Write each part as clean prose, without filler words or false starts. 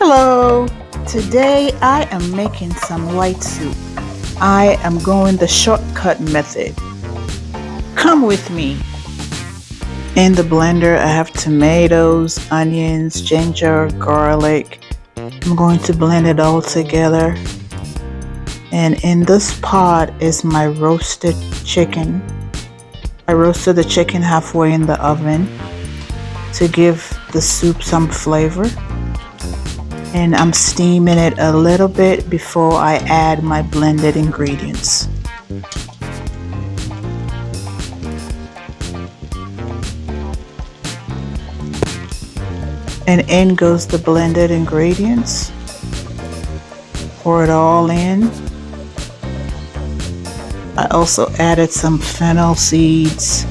Hello! Today I am making some light soup. I am going the shortcut method. Come with me. In the blender I have tomatoes, onions, ginger, garlic. I'm going to blend it all together. And in this pot is my roasted chicken. I roasted the chicken halfway in the oven to give the soup some flavor. And I'm steaming it a little bit before I add my blended ingredients. And in goes the blended ingredients. Pour it all in. I also added some fennel seeds,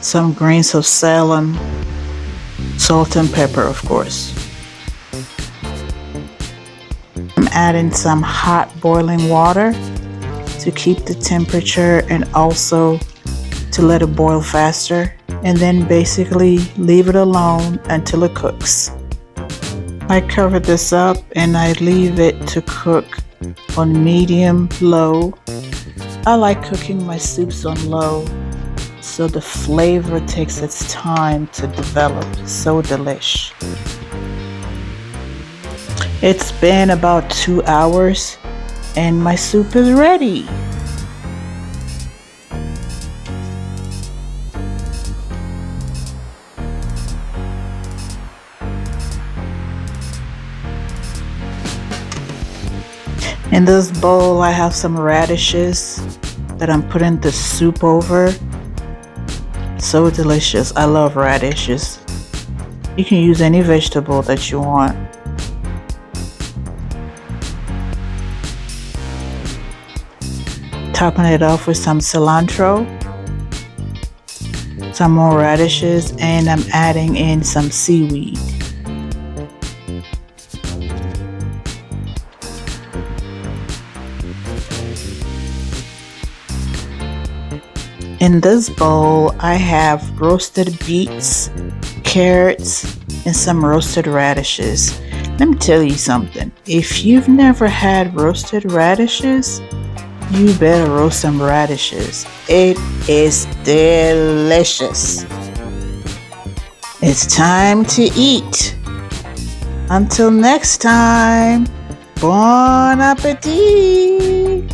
some grains of salam, salt and pepper, of course. I'm adding some hot boiling water to keep the temperature and also to let it boil faster, and then basically leave it alone until it cooks. I cover this up and I leave it to cook on medium low. I like cooking my soups on low so the flavor takes its time to develop. So delish. It's been about 2 hours and my soup is ready. In this bowl I have some radishes that I'm putting the soup over. So delicious. I love radishes. You can use any vegetable that you want. Topping it off with some cilantro, some more radishes, and I'm adding in some seaweed. In this bowl, I have roasted beets, carrots, and some roasted radishes. Let me tell you something. If you've never had roasted radishes, you better roast some radishes. It is delicious. It's time to eat. Until next time, bon appetit!